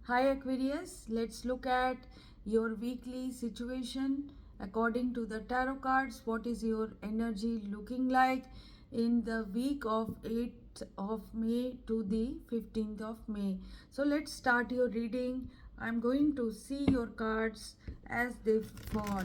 Hi Aquarius, let's look at your weekly situation according to the tarot cards. What is your energy looking like in the week of 8th of May to the 15th of May? So let's start your reading. I'm going to see your cards as they fall.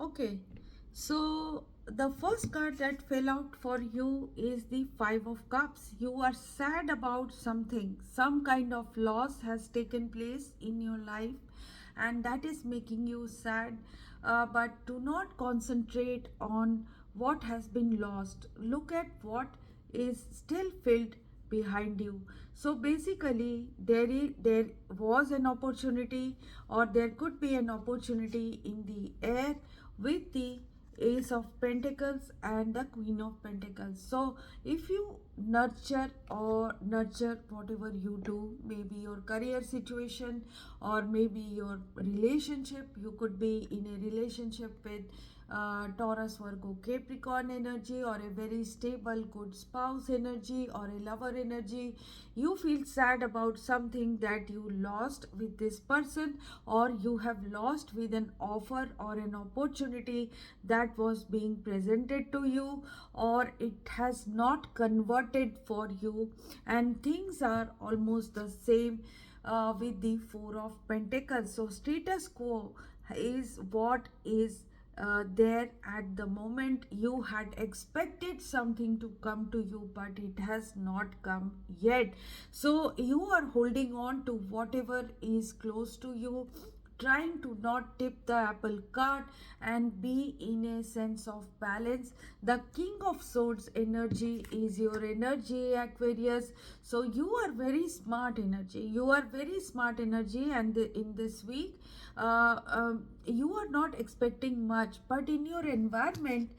Okay, so the first card that fell out for you is the Five of Cups. You are sad about something, some kind of loss has taken place in your life, and that is making you sad. But do not concentrate on what has been lost. Look at what is still filled behind you. So basically there was an opportunity, or there could be an opportunity in the air with the Ace of Pentacles and the Queen of Pentacles. So if you nurture whatever you do, maybe your career situation or maybe your relationship, you could be in a relationship with Taurus, Virgo, Capricorn energy, or a very stable, good spouse energy, or a lover energy. You feel sad about something that you lost with this person, or you have lost with an offer or an opportunity that was being presented to you, or it has not converted for you, and things are almost the same with the Four of Pentacles. So, status quo is what is there at the moment. You had expected something to come to you, but it has not come yet. So you are holding on to whatever is close to you, trying to not tip the apple cart and be in a sense of balance. The King of Swords energy is your energy, Aquarius. So you are very smart energy. You are very smart energy, and in this week, you are not expecting much, but in your environment,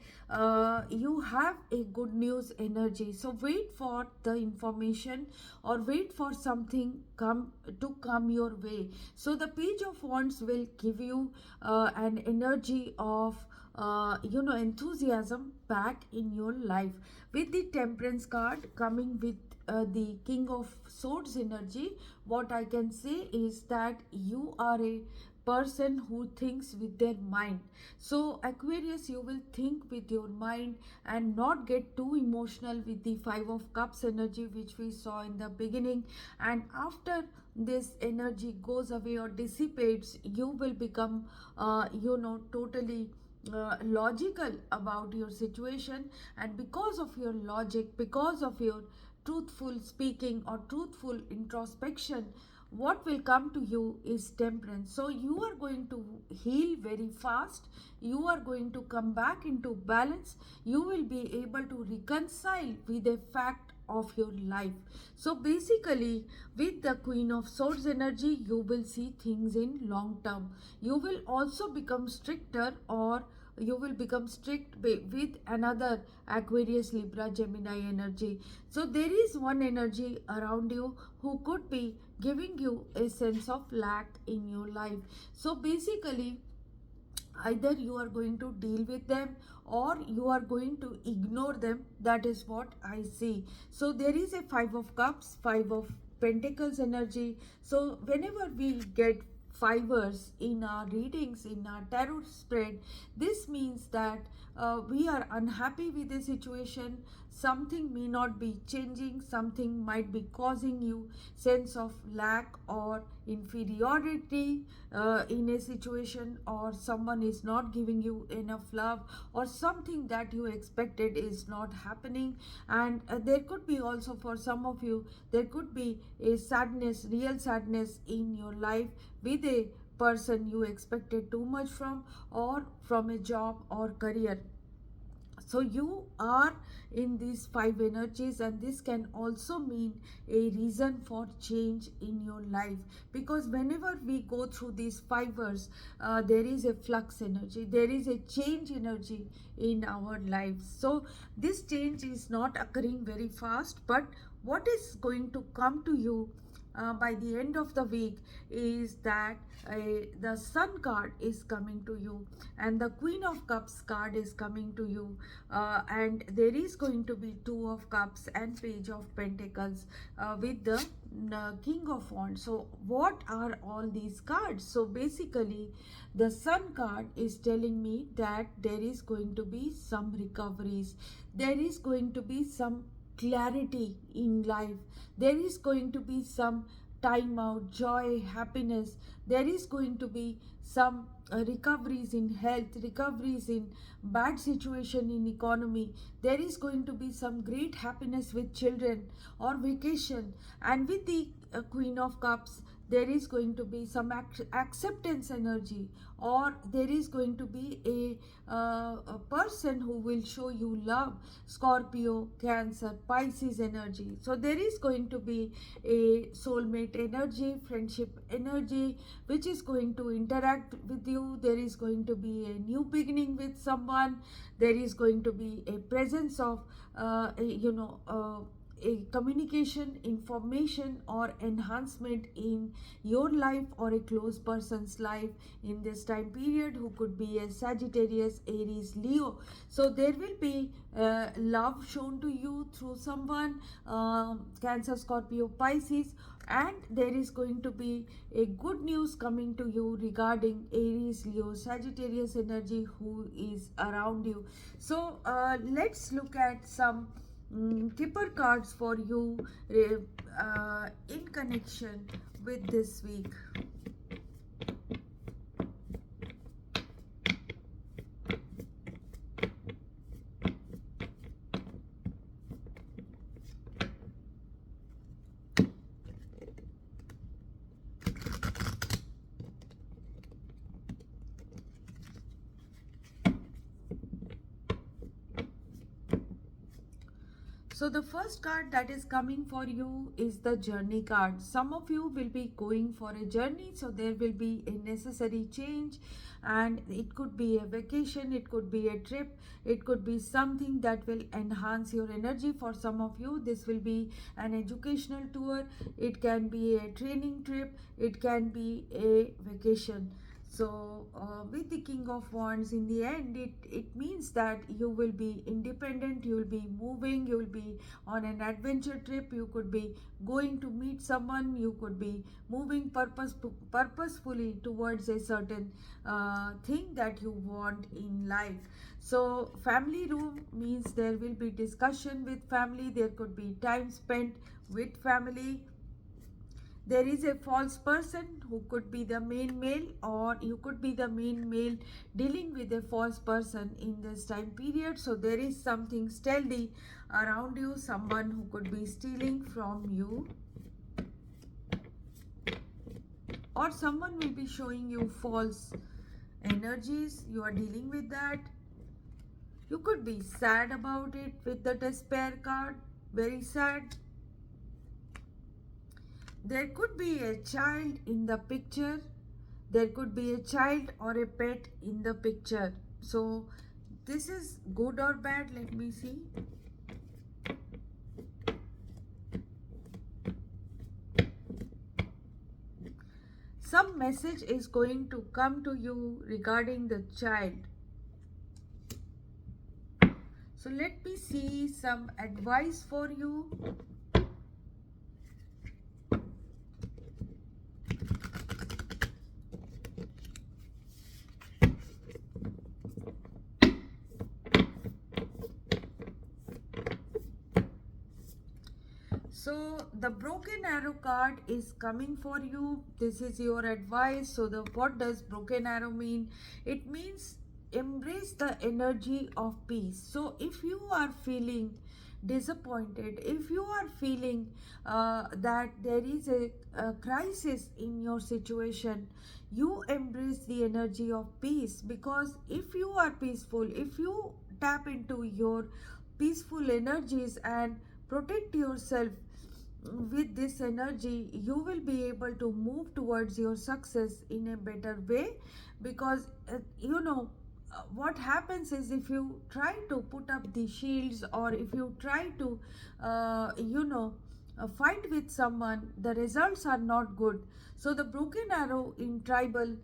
you have a good news energy. So wait for the information, or wait for something come your way. So the Page of Wands will give you an energy of enthusiasm back in your life, with the Temperance card coming with the King of Swords energy. What I can say is that you are a person who thinks with their mind. So Aquarius, you will think with your mind and not get too emotional with the Five of Cups energy which we saw in the beginning. And after this energy goes away or dissipates, you will become totally logical about your situation. And because of your logic, because of your truthful speaking or truthful introspection, what will come to you is Temperance. So you are going to heal very fast. You are going to come back into balance. You will be able to reconcile with a fact of your life. So basically, with the Queen of Swords energy, you will see things in long term. You will also become stricter, or you will become strict with another Aquarius, Libra, Gemini energy. So there is one energy around you who could be giving you a sense of lack in your life. So basically, either you are going to deal with them or you are going to ignore them. That is what I see. So there is a 5 of cups, 5 of pentacles energy. So whenever we get fivers in our readings, in our tarot spread, this means that we are unhappy with the situation. Something may not be changing, something might be causing you sense of lack or inferiority in a situation, or someone is not giving you enough love, or something that you expected is not happening. And there could be also, for some of you, there could be a sadness, real sadness in your life with a person you expected too much from, or from a job or career. So you are in these 5 energies, and this can also mean a reason for change in your life, because whenever we go through these fibers, there is a flux energy, there is a change energy in our lives. So this change is not occurring very fast, but what is going to come to you by the end of the week is that the Sun card is coming to you, and the Queen of Cups card is coming to you, and there is going to be 2 of Cups and Page of Pentacles with the King of Wands. So what are all these cards? So basically the Sun card is telling me that there is going to be some recoveries, there is going to be some clarity in life, there is going to be some time out, joy, happiness, there is going to be some recoveries in health, recoveries in bad situation in economy, there is going to be some great happiness with children or vacation. And with the Queen of Cups, there is going to be some acceptance energy, or there is going to be a person who will show you love, Scorpio, Cancer, Pisces energy. So there is going to be a soulmate energy, friendship energy, which is going to interact with you. There is going to be a new beginning with someone, there is going to be a presence of a communication, information, or enhancement in your life or a close person's life in this time period, who could be a Sagittarius, Aries, Leo. So there will be love shown to you through someone, Cancer, Scorpio, Pisces, and there is going to be a good news coming to you regarding Aries, Leo, Sagittarius energy who is around you. So let's look at some keeper cards for you in connection with this week. So the first card that is coming for you is the journey card. Some of you will be going for a journey, so there will be a necessary change, and it could be a vacation, it could be a trip, it could be something that will enhance your energy. For some of you, this will be an educational tour, it can be a training trip, it can be a vacation. So with the King of Wands, in the end, it means that you will be independent, you will be moving, you will be on an adventure trip, you could be going to meet someone, you could be moving purposefully towards a certain thing that you want in life. So family room means there will be discussion with family, there could be time spent with family. There is a false person who could be the main male, or you could be the main male dealing with a false person in this time period. So there is something stealthy around you, someone who could be stealing from you, or someone will be showing you false energies. You are dealing with that. You could be sad about it with the despair card, very sad. There could be a child in the picture, there could be a child or a pet in the picture. So this is good or bad? Let me see. some message is going to come to you regarding the child. So let me see some advice for you. So the broken arrow card is coming for you. This is your advice. So what does broken arrow mean? It means embrace the energy of peace. So if you are feeling disappointed, if you are feeling that there is a crisis in your situation, you embrace the energy of peace, because if you are peaceful, if you tap into your peaceful energies and protect yourself with this energy, you will be able to move towards your success in a better way. Because what happens is, if you try to put up the shields, or if you try to fight with someone, the results are not good. So the broken arrow in tribal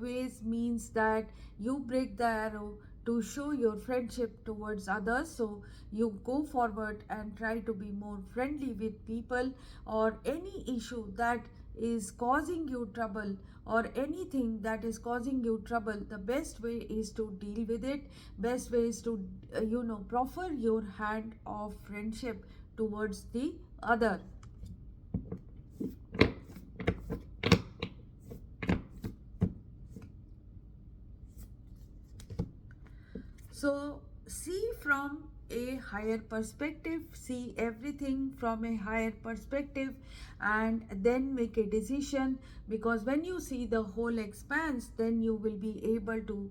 ways means that you break the arrow to show your friendship towards others. So you go forward and try to be more friendly with people, or any issue that is causing you trouble, or anything that is causing you trouble, the best way is to deal with it. Best way is to proffer your hand of friendship towards the other. So see from a higher perspective, see everything from a higher perspective, and then make a decision. Because when you see the whole expanse, then you will be able to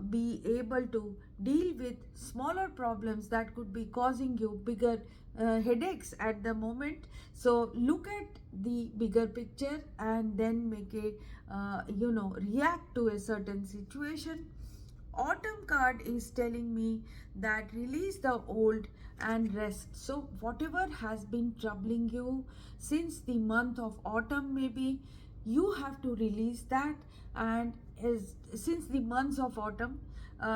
be able to deal with smaller problems that could be causing you bigger headaches at the moment. So look at the bigger picture and then make a react to a certain situation. Autumn card is telling me that release the old and rest. So whatever has been troubling you since the month of autumn, maybe you have to release that. And since the months of autumn,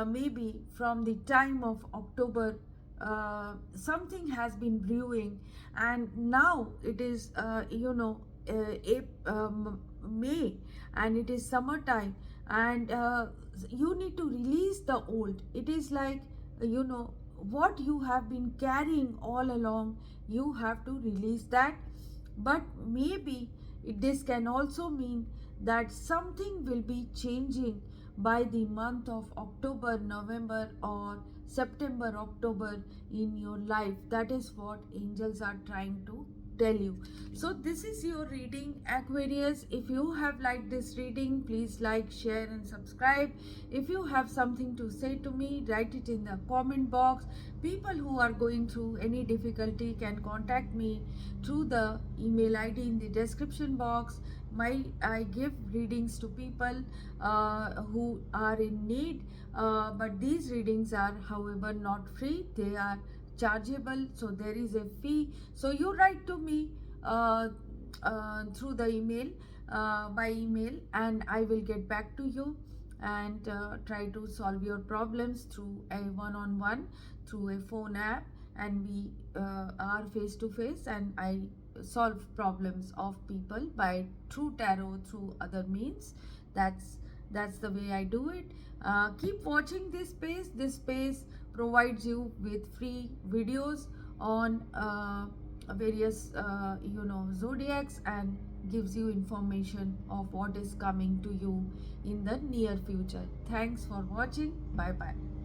maybe from the time of October, something has been brewing, and now it is May, and it is summertime, and you need to release the old. It is like, what you have been carrying all along, you have to release that. But maybe this can also mean that something will be changing by the month of October, November, or September, October in your life. That is what angels are trying to tell you. So this is your reading, Aquarius. If you have liked this reading, please like, share and subscribe. If you have something to say to me, write it in the comment box. People who are going through any difficulty can contact me through the email ID in the description box. I give readings to people who are in need, but these readings are, however, not free. They are chargeable, so there is a fee. So you write to me through the email, by email, and I will get back to you and try to solve your problems through a one-on-one, through a phone app, and we are face to face, and I solve problems of people by through tarot, through other means. That's the way I do it. Keep watching this space. This space provides you with free videos on various zodiacs, and gives you information of what is coming to you in the near future. Thanks for watching. Bye bye.